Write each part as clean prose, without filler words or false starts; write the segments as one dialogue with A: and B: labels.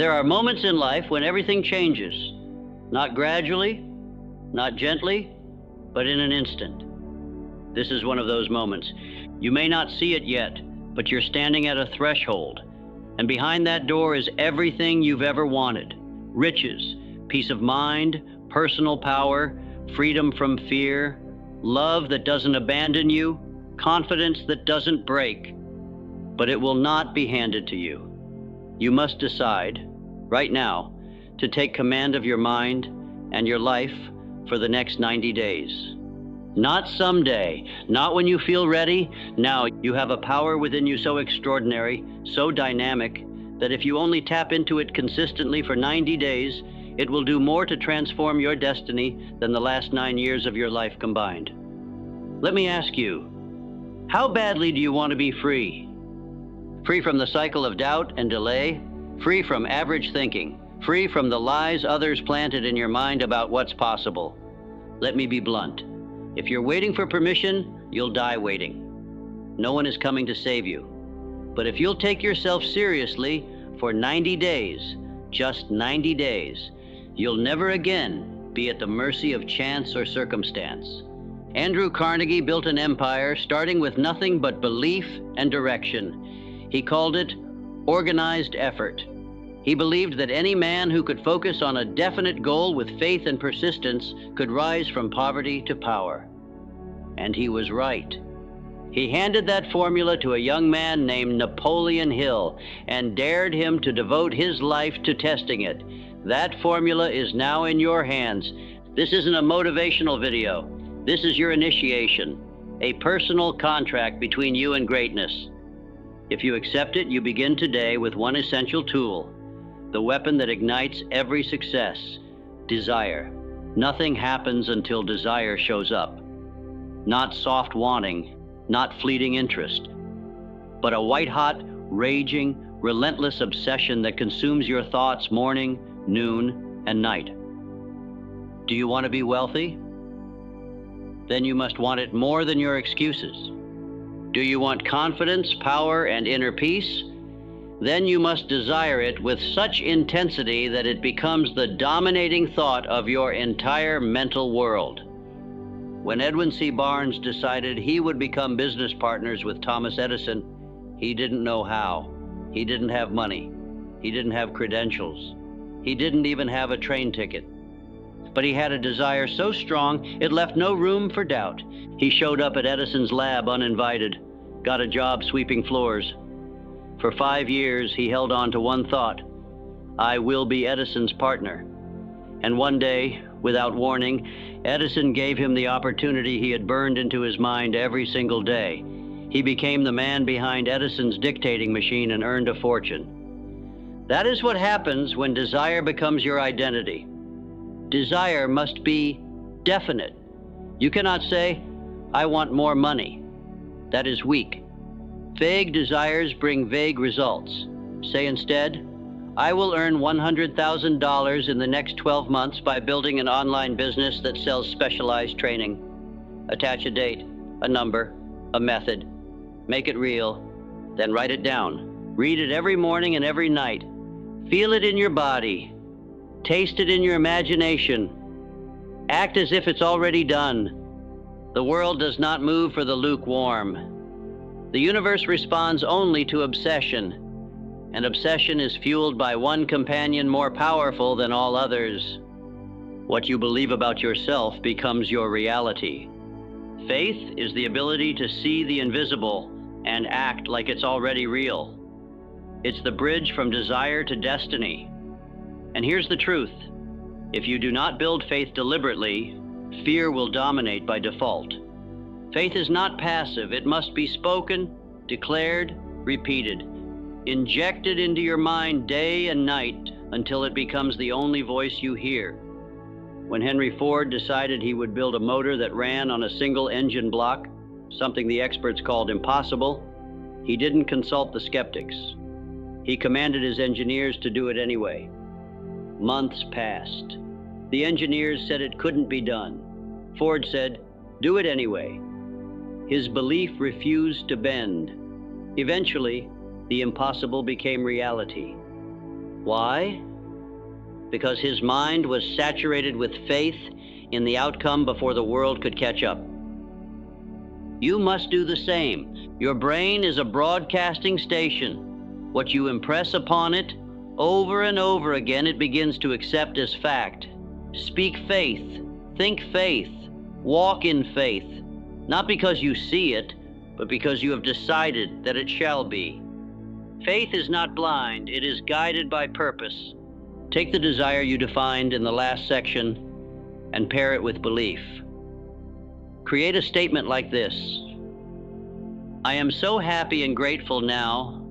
A: There are moments in life when everything changes, not gradually, not gently, but in an instant. This is one of those moments. You may not see it yet, but you're standing at a threshold, and behind that door is everything you've ever wanted: riches, peace of mind, personal power, freedom from fear, love that doesn't abandon you, confidence that doesn't break. But it will not be handed to you. You must decide, right now, to take command of your mind and your life for the next 90 days. Not someday, not when you feel ready. Now you have a power within you so extraordinary, so dynamic, that if you only tap into it consistently for 90 days, it will do more to transform your destiny than the last 9 years of your life combined. Let me ask you, how badly do you want to be free? Free from the cycle of doubt and delay, free from average thinking, free from the lies others planted in your mind about what's possible. Let me be blunt. If you're waiting for permission, you'll die waiting. No one is coming to save you. But if you'll take yourself seriously for 90 days, just 90 days, you'll never again be at the mercy of chance or circumstance. Andrew Carnegie built an empire starting with nothing but belief and direction. He called it organized effort. He believed that any man who could focus on a definite goal with faith and persistence could rise from poverty to power. And he was right. He handed that formula to a young man named Napoleon Hill and dared him to devote his life to testing it. That formula is now in your hands. This isn't a motivational video. This is your initiation, a personal contract between you and greatness. If you accept it, you begin today with one essential tool, the weapon that ignites every success: desire. Nothing happens until desire shows up. Not soft wanting, not fleeting interest, but a white-hot, raging, relentless obsession that consumes your thoughts morning, noon, and night. Do you want to be wealthy? Then you must want it more than your excuses. Do you want confidence, power, and inner peace? Then you must desire it with such intensity that it becomes the dominating thought of your entire mental world. When Edwin C. Barnes decided he would become business partners with Thomas Edison, he didn't know how. He didn't have money. He didn't have credentials. He didn't even have a train ticket. But he had a desire so strong, it left no room for doubt. He showed up at Edison's lab uninvited, got a job sweeping floors. For 5 years, he held on to one thought: I will be Edison's partner. And one day, without warning, Edison gave him the opportunity he had burned into his mind every single day. He became the man behind Edison's dictating machine and earned a fortune. That is what happens when desire becomes your identity. Desire must be definite. You cannot say, I want more money. That is weak. Vague desires bring vague results. Say instead, I will earn $100,000 in the next 12 months by building an online business that sells specialized training. Attach a date, a number, a method. Make it real, then write it down. Read it every morning and every night. Feel it in your body. Taste it in your imagination. Act as if it's already done. The world does not move for the lukewarm. The universe responds only to obsession, and obsession is fueled by one companion more powerful than all others. What you believe about yourself becomes your reality. Faith is the ability to see the invisible and act like it's already real. It's the bridge from desire to destiny. And here's the truth. If you do not build faith deliberately, fear will dominate by default. Faith is not passive. It must be spoken, declared, repeated, injected into your mind day and night until it becomes the only voice you hear. When Henry Ford decided he would build a motor that ran on a single engine block, something the experts called impossible, he didn't consult the skeptics. He commanded his engineers to do it anyway. Months passed. The engineers said it couldn't be done. Ford said, do it anyway. His belief refused to bend. Eventually, the impossible became reality. Why? Because his mind was saturated with faith in the outcome before the world could catch up. You must do the same. Your brain is a broadcasting station. What you impress upon it, over and over again, it begins to accept as fact. Speak faith, think faith, walk in faith, not because you see it, but because you have decided that it shall be. Faith is not blind, it is guided by purpose. Take the desire you defined in the last section and pair it with belief. Create a statement like this: I am so happy and grateful now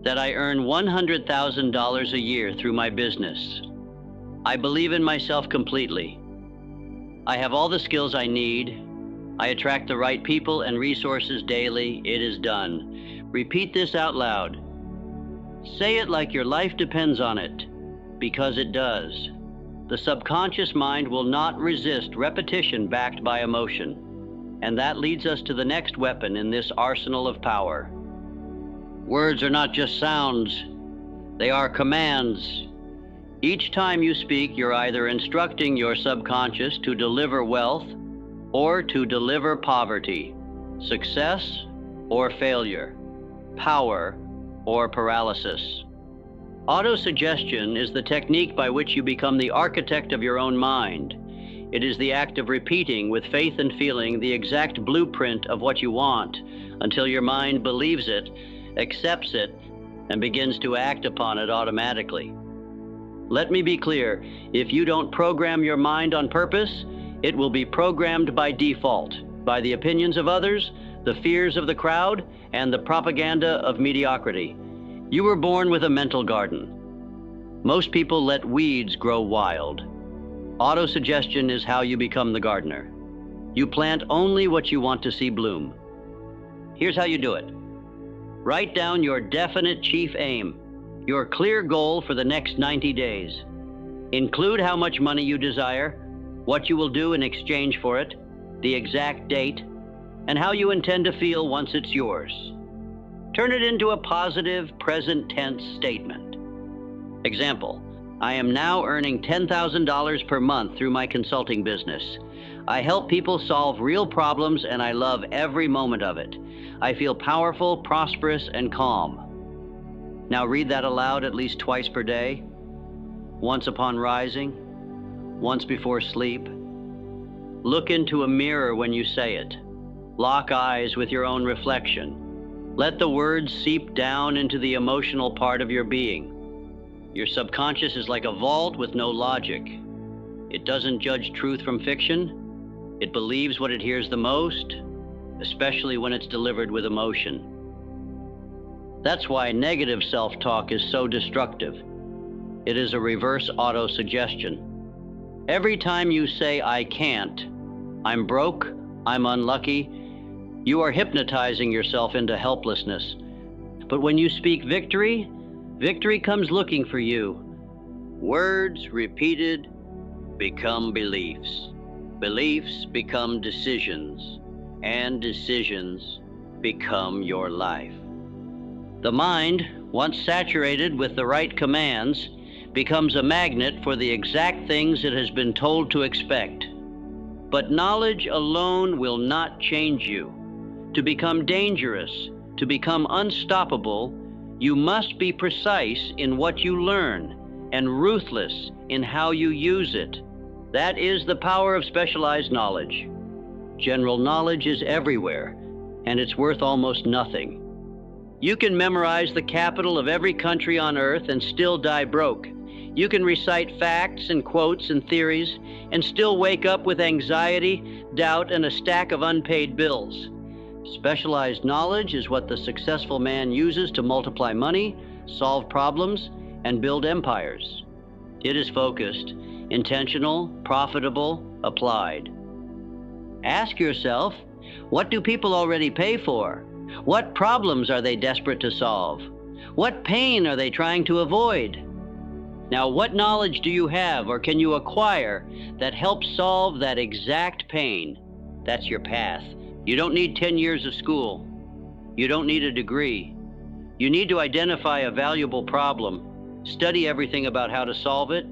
A: that I earn $100,000 a year through my business. I believe in myself completely. I have all the skills I need. I attract the right people and resources daily. It is done. Repeat this out loud. Say it like your life depends on it, because it does. The subconscious mind will not resist repetition backed by emotion. And that leads us to the next weapon in this arsenal of power. Words are not just sounds, they are commands. Each time you speak, you're either instructing your subconscious to deliver wealth or to deliver poverty, success or failure, power or paralysis. Autosuggestion is the technique by which you become the architect of your own mind. It is the act of repeating with faith and feeling the exact blueprint of what you want until your mind believes it, accepts it, and begins to act upon it automatically. Let me be clear, if you don't program your mind on purpose, it will be programmed by default, by the opinions of others, the fears of the crowd, and the propaganda of mediocrity. You were born with a mental garden. Most people let weeds grow wild. Autosuggestion is how you become the gardener. You plant only what you want to see bloom. Here's how you do it. Write down your definite chief aim, your clear goal for the next 90 days. Include how much money you desire, what you will do in exchange for it, the exact date, and how you intend to feel once it's yours. Turn it into a positive, present tense statement. Example, I am now earning $10,000 per month through my consulting business. I help people solve real problems and I love every moment of it. I feel powerful, prosperous, and calm. Now read that aloud at least twice per day. Once upon rising, once before sleep. Look into a mirror when you say it. Lock eyes with your own reflection. Let the words seep down into the emotional part of your being. Your subconscious is like a vault with no logic. It doesn't judge truth from fiction. It believes what it hears the most, especially when it's delivered with emotion. That's why negative self-talk is so destructive. It is a reverse auto-suggestion. Every time you say, I can't, I'm broke, I'm unlucky, you are hypnotizing yourself into helplessness. But when you speak victory, victory comes looking for you. Words repeated become beliefs. Beliefs become decisions, and decisions become your life. The mind, once saturated with the right commands, becomes a magnet for the exact things it has been told to expect. But knowledge alone will not change you. To become dangerous, to become unstoppable, you must be precise in what you learn and ruthless in how you use it. That is the power of specialized knowledge. General knowledge is everywhere, and it's worth almost nothing. You can memorize the capital of every country on earth and still die broke. You can recite facts and quotes and theories and still wake up with anxiety, doubt, and a stack of unpaid bills. Specialized knowledge is what the successful man uses to multiply money, solve problems, and build empires. It is focused, intentional, profitable, applied. Ask yourself, what do people already pay for? What problems are they desperate to solve? What pain are they trying to avoid? Now, what knowledge do you have or can you acquire that helps solve that exact pain? That's your path. You don't need 10 years of school. You don't need a degree. You need to identify a valuable problem, Study everything about how to solve it,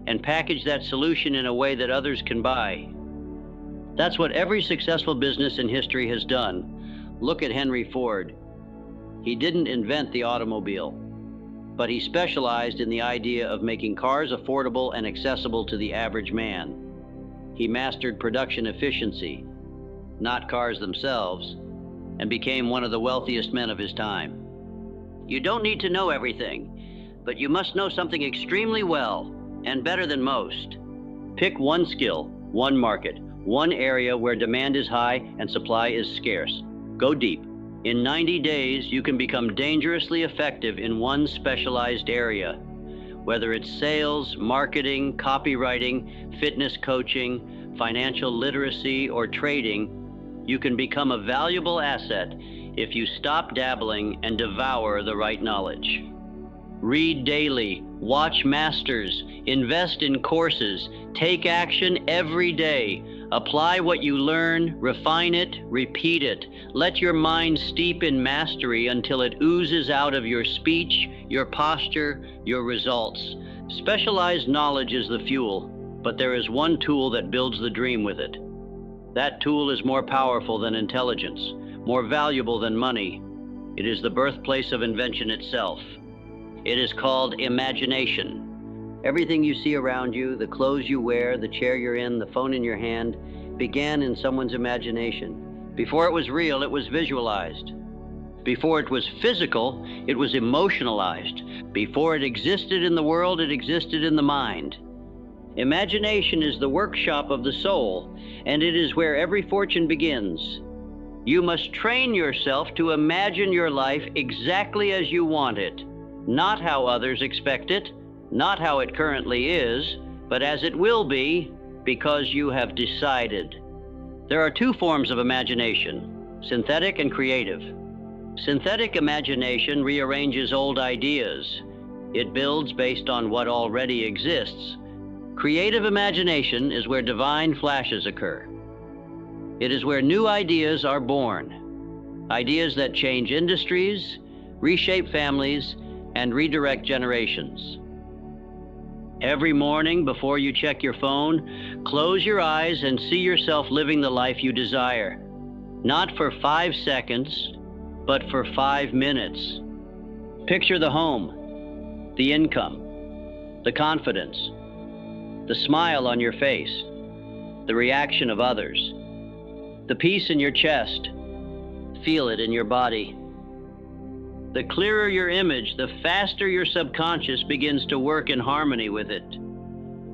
A: and package that solution in a way that others can buy. That's what every successful business in history has done. Look at Henry Ford. He didn't invent the automobile, but he specialized in the idea of making cars affordable and accessible to the average man. He mastered production efficiency, not cars themselves, and became one of the wealthiest men of his time. You don't need to know everything, but you must know something extremely well, and better than most. Pick one skill, one market, one area where demand is high and supply is scarce. Go deep. In 90 days, you can become dangerously effective in one specialized area. Whether it's sales, marketing, copywriting, fitness coaching, financial literacy, or trading, you can become a valuable asset if you stop dabbling and devour the right knowledge. Read daily, watch masters, invest in courses, take action every day. Apply what you learn, refine it, repeat it. Let your mind steep in mastery until it oozes out of your speech, your posture, your results. Specialized knowledge is the fuel, but there is one tool that builds the dream with it. That tool is more powerful than intelligence, more valuable than money. It is the birthplace of invention itself. It is called imagination. Everything you see around you, the clothes you wear, the chair you're in, the phone in your hand, began in someone's imagination. Before it was real, it was visualized. Before it was physical, it was emotionalized. Before it existed in the world, it existed in the mind. Imagination is the workshop of the soul, and it is where every fortune begins. You must train yourself to imagine your life exactly as you want it. Not how others expect it, not how it currently is, but as it will be, because you have decided. There are two forms of imagination, synthetic and creative. Synthetic imagination rearranges old ideas. It builds based on what already exists. Creative imagination is where divine flashes occur. It is where new ideas are born. Ideas that change industries, reshape families, and redirect generations. Every morning before you check your phone, close your eyes and see yourself living the life you desire. Not for 5 seconds, but for 5 minutes. Picture the home, the income, the confidence, the smile on your face, the reaction of others, the peace in your chest. Feel it in your body. The clearer your image, the faster your subconscious begins to work in harmony with it.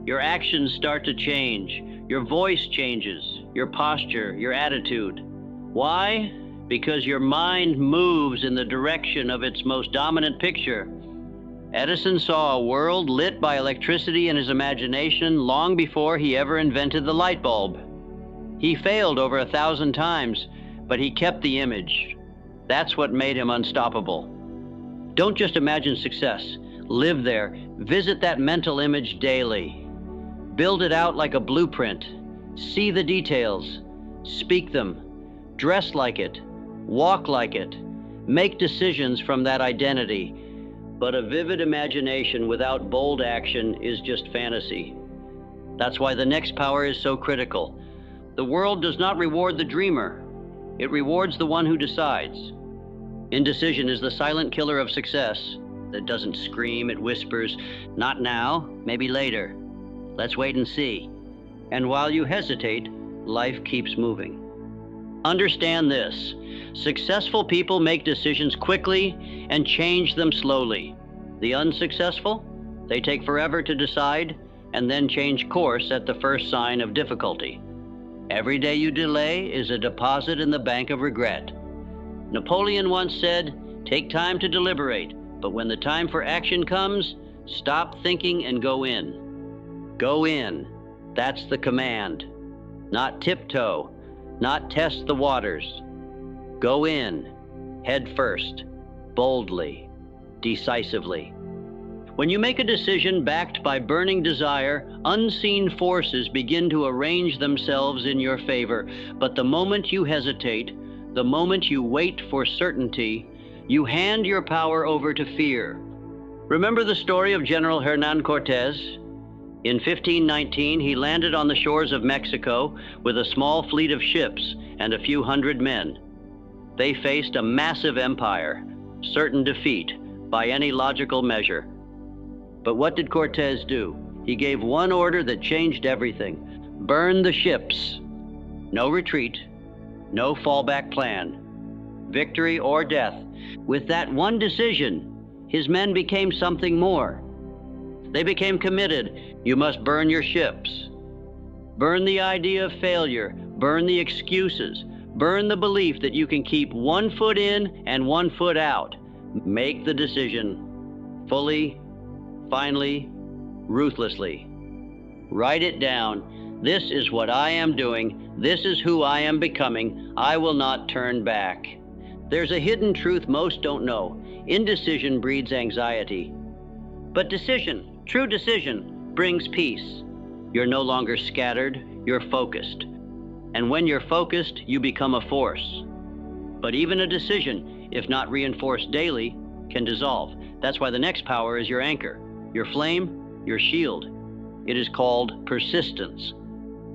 A: Your actions start to change. Your voice changes, your posture, your attitude. Why? Because your mind moves in the direction of its most dominant picture. Edison saw a world lit by electricity in his imagination long before he ever invented the light bulb. He failed over 1,000 times, but he kept the image. That's what made him unstoppable. Don't just imagine success. Live there. Visit that mental image daily. Build it out like a blueprint. See the details. Speak them. Dress like it. Walk like it. Make decisions from that identity. But a vivid imagination without bold action is just fantasy. That's why the next power is so critical. The world does not reward the dreamer. It rewards the one who decides. Indecision is the silent killer of success. That doesn't scream, it whispers, not now, maybe later. Let's wait and see. And while you hesitate, life keeps moving. Understand this. Successful people make decisions quickly and change them slowly. The unsuccessful, they take forever to decide and then change course at the first sign of difficulty. Every day you delay is a deposit in the bank of regret. Napoleon once said, "Take time to deliberate, but when the time for action comes, stop thinking and go in." Go in. That's the command. Not tiptoe, not test the waters. Go in, head first, boldly, decisively. When you make a decision backed by burning desire, unseen forces begin to arrange themselves in your favor. But the moment you hesitate, the moment you wait for certainty, you hand your power over to fear. Remember the story of General Hernan Cortez? In 1519, he landed on the shores of Mexico with a small fleet of ships and a few hundred men. They faced a massive empire, certain defeat by any logical measure. But what did Cortez do? He gave one order that changed everything. Burn the ships. No retreat, no fallback plan. Victory or death. With that one decision, his men became something more. They became committed. You must burn your ships. Burn the idea of failure. Burn the excuses. Burn the belief that you can keep one foot in and one foot out. Make the decision fully, finally, ruthlessly. Write it down. This is what I am doing. This is who I am becoming. I will not turn back. There's a hidden truth most don't know. Indecision breeds anxiety. But decision, true decision, brings peace. You're no longer scattered, you're focused. And when you're focused, you become a force. But even a decision, if not reinforced daily, can dissolve. That's why the next power is your anchor, your flame, your shield. It is called persistence.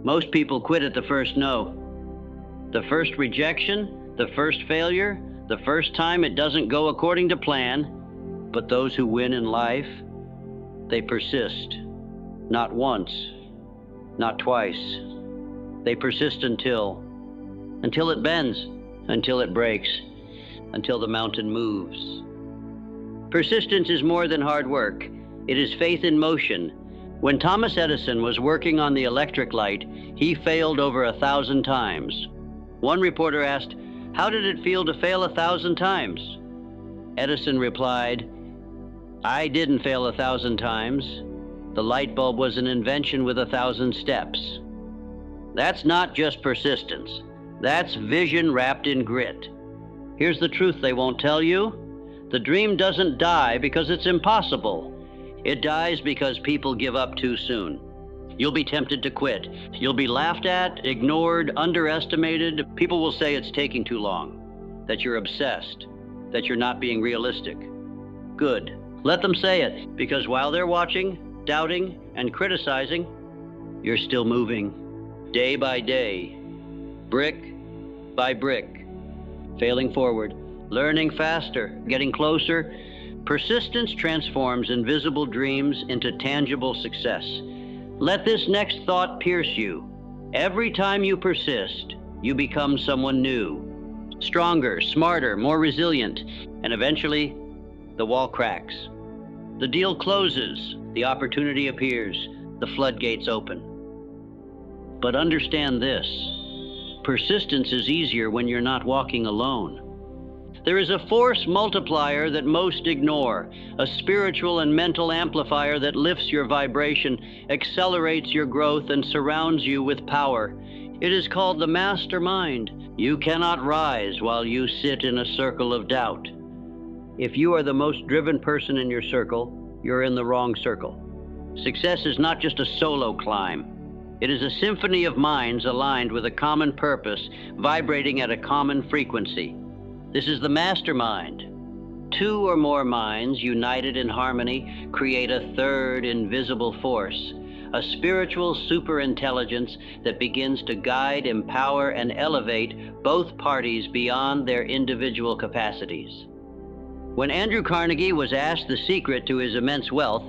A: Most people quit at the first no. The first rejection, the first failure, the first time it doesn't go according to plan. But those who win in life, they persist. Not once, not twice. They persist until it bends, until it breaks, until the mountain moves. Persistence is more than hard work. It is faith in motion. When Thomas Edison was working on the electric light, he failed over 1,000 times. One reporter asked, "How did it feel to fail 1,000 times?" Edison replied, "I didn't fail 1,000 times. The light bulb was an invention with 1,000 steps." That's not just persistence. That's vision wrapped in grit. Here's the truth they won't tell you. The dream doesn't die because it's impossible. It dies because people give up too soon. You'll be tempted to quit. You'll be laughed at, ignored, underestimated. People will say it's taking too long, that you're obsessed, that you're not being realistic. Good. Let them say it, because while they're watching, doubting, and criticizing, you're still moving, day by day, brick by brick, failing forward, learning faster, getting closer. Persistence transforms invisible dreams into tangible success. Let this next thought pierce you. Every time you persist, you become someone new, stronger, smarter, more resilient, and eventually, the wall cracks. The deal closes, the opportunity appears, the floodgates open. But understand this, persistence is easier when you're not walking alone. There is a force multiplier that most ignore, a spiritual and mental amplifier that lifts your vibration, accelerates your growth, and surrounds you with power. It is called the mastermind. You cannot rise while you sit in a circle of doubt. If you are the most driven person in your circle, you're in the wrong circle. Success is not just a solo climb. It is a symphony of minds aligned with a common purpose, vibrating at a common frequency. This is the mastermind. Two or more minds united in harmony create a third invisible force, a spiritual superintelligence that begins to guide, empower, and elevate both parties beyond their individual capacities. When Andrew Carnegie was asked the secret to his immense wealth,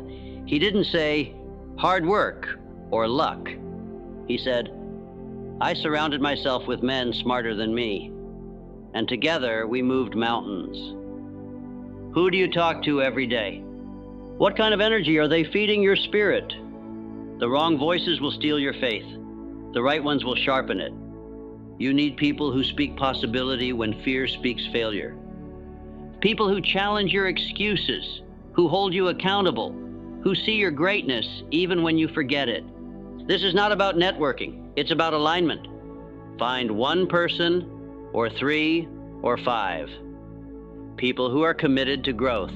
A: he didn't say hard work or luck. He said, "I surrounded myself with men smarter than me, and together we moved mountains." Who do you talk to every day? What kind of energy are they feeding your spirit? The wrong voices will steal your faith. The right ones will sharpen it. You need people who speak possibility when fear speaks failure. People who challenge your excuses, who hold you accountable, who see your greatness even when you forget it. This is not about networking. It's about alignment. Find one person, or 3, or 5. People who are committed to growth.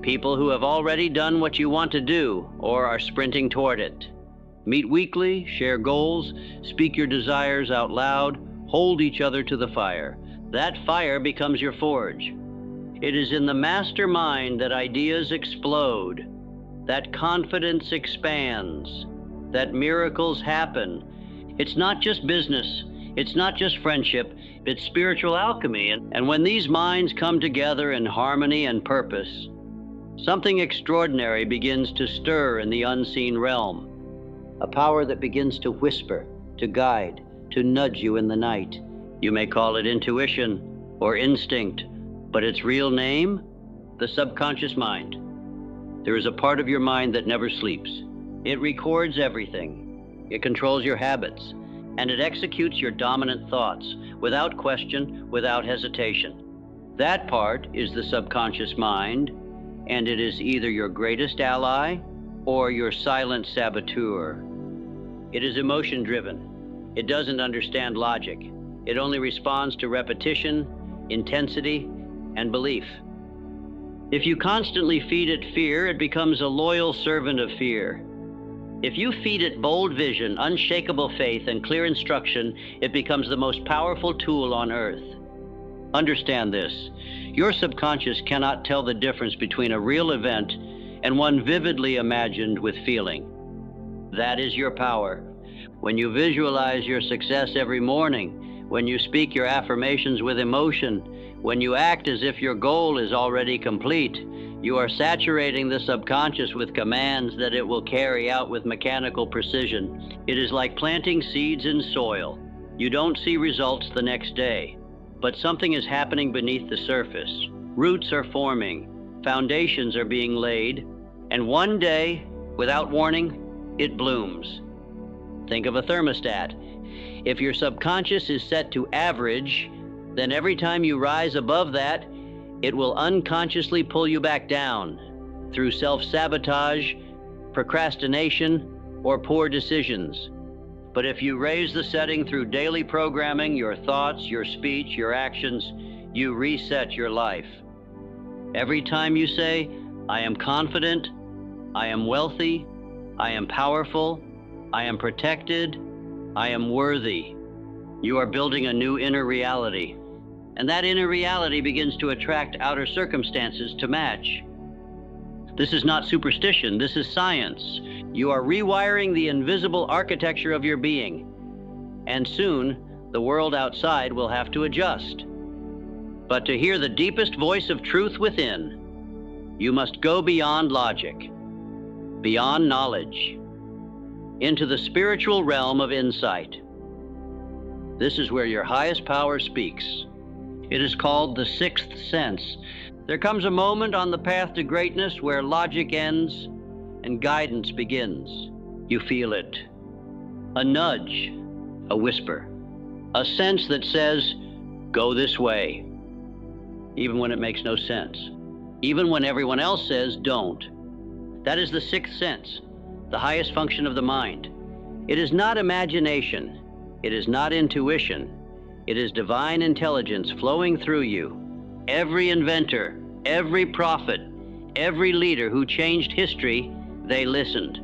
A: People who have already done what you want to do or are sprinting toward it. Meet weekly, share goals, speak your desires out loud, hold each other to the fire. That fire becomes your forge. It is in the mastermind that ideas explode, that confidence expands, that miracles happen. It's not just business, it's not just friendship, it's spiritual alchemy. And when these minds come together in harmony and purpose, something extraordinary begins to stir in the unseen realm. A power that begins to whisper, to guide, to nudge you in the night. You may call it intuition or instinct, but its real name? The subconscious mind. There is a part of your mind that never sleeps. It records everything. It controls your habits, and it executes your dominant thoughts without question, without hesitation. That part is the subconscious mind, and it is either your greatest ally or your silent saboteur. It is emotion-driven. It doesn't understand logic. It only responds to repetition, intensity, and belief. If you constantly feed it fear, it becomes a loyal servant of fear. If you feed it bold vision, unshakable faith, and clear instruction, it becomes the most powerful tool on earth. Understand this. Your subconscious cannot tell the difference between a real event and one vividly imagined with feeling. That is your power. When you visualize your success every morning, when you speak your affirmations with emotion, when you act as if your goal is already complete, you are saturating the subconscious with commands that it will carry out with mechanical precision. It is like planting seeds in soil. You don't see results the next day, but something is happening beneath the surface. Roots are forming, foundations are being laid, and one day, without warning, it blooms. Think of a thermostat. If your subconscious is set to average, then every time you rise above that, it will unconsciously pull you back down through self-sabotage, procrastination, or poor decisions. But if you raise the setting through daily programming, your thoughts, your speech, your actions, you reset your life. Every time you say, I am confident, I am wealthy, I am powerful, I am protected, I am worthy, you are building a new inner reality. And that inner reality begins to attract outer circumstances to match. This is not superstition, this is science. You are rewiring the invisible architecture of your being, and soon the world outside will have to adjust. But to hear the deepest voice of truth within, you must go beyond logic, beyond knowledge, into the spiritual realm of insight. This is where your highest power speaks. It is called the sixth sense. There comes a moment on the path to greatness where logic ends and guidance begins. You feel it. A nudge, a whisper, a sense that says, go this way, even when it makes no sense, even when everyone else says don't. That is the sixth sense, the highest function of the mind. It is not imagination. It is not intuition. It is divine intelligence flowing through you. Every inventor, every prophet, every leader who changed history, they listened.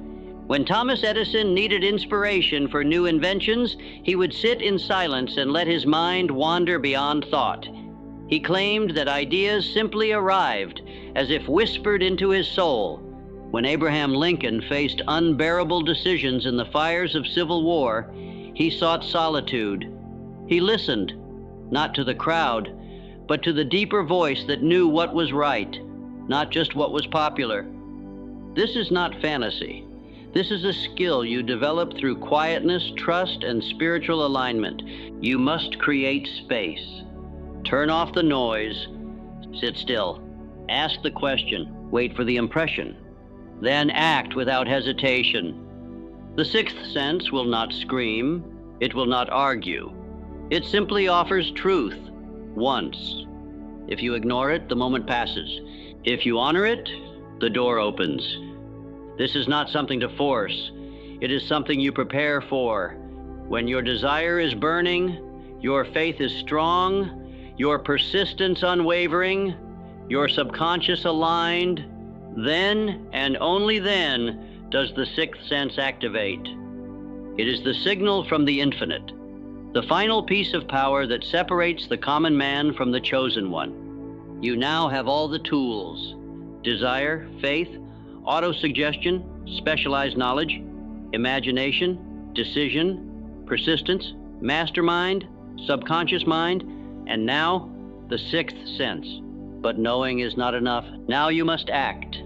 A: When Thomas Edison needed inspiration for new inventions, he would sit in silence and let his mind wander beyond thought. He claimed that ideas simply arrived, as if whispered into his soul. When Abraham Lincoln faced unbearable decisions in the fires of civil war, he sought solitude. He listened, not to the crowd, but to the deeper voice that knew what was right, not just what was popular. This is not fantasy. This is a skill you develop through quietness, trust, and spiritual alignment. You must create space. Turn off the noise. Sit still. Ask the question. Wait for the impression. Then act without hesitation. The sixth sense will not scream. It will not argue. It simply offers truth once. If you ignore it, the moment passes. If you honor it, the door opens. This is not something to force. It is something you prepare for. When your desire is burning, your faith is strong, your persistence unwavering, your subconscious aligned, then and only then does the sixth sense activate. It is the signal from the infinite, the final piece of power that separates the common man from the chosen one. You now have all the tools: desire, faith, autosuggestion, specialized knowledge, imagination, decision, persistence, mastermind, subconscious mind, and now the sixth sense. But knowing is not enough. Now you must act.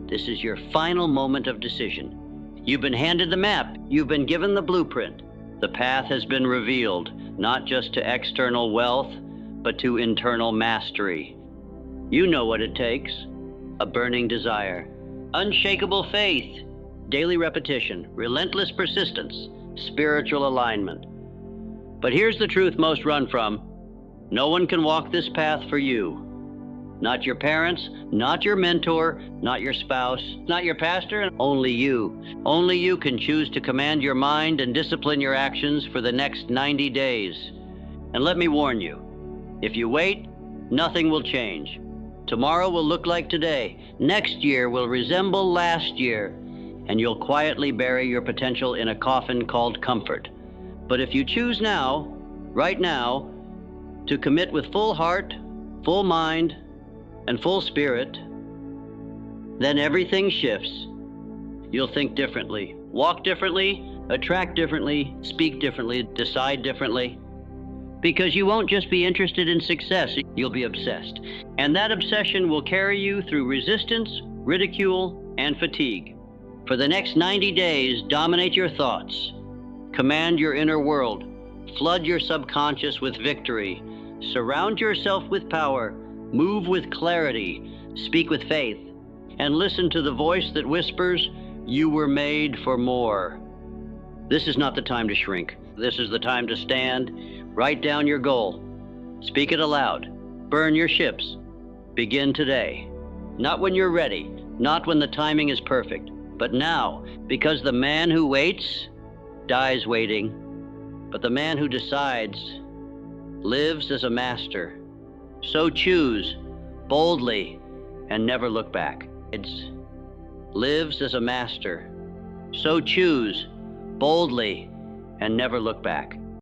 A: This is your final moment of decision. You've been handed the map. You've been given the blueprint. The path has been revealed, not just to external wealth, but to internal mastery. You know what it takes: a burning desire, unshakable faith, daily repetition, relentless persistence, spiritual alignment. But here's the truth most run from: no one can walk this path for you. Not your parents, not your mentor, not your spouse, not your pastor, only you. Only you can choose to command your mind and discipline your actions for the next 90 days. And let me warn you, if you wait, nothing will change. Tomorrow will look like today. Next year will resemble last year, and you'll quietly bury your potential in a coffin called comfort. But if you choose now, right now, to commit with full heart, full mind, and full spirit, then everything shifts. You'll think differently, walk differently, attract differently, speak differently, decide differently. Because you won't just be interested in success, you'll be obsessed. And that obsession will carry you through resistance, ridicule, and fatigue. For the next 90 days, dominate your thoughts. Command your inner world. Flood your subconscious with victory. Surround yourself with power. Move with clarity. Speak with faith. And listen to the voice that whispers, "You were made for more." This is not the time to shrink. This is the time to stand. Write down your goal. Speak it aloud. Burn your ships. Begin today. Not when you're ready, not when the timing is perfect, but now, because the man who waits dies waiting, but the man who decides lives as a master. So choose boldly and never look back. It lives as a master. So choose boldly and never look back.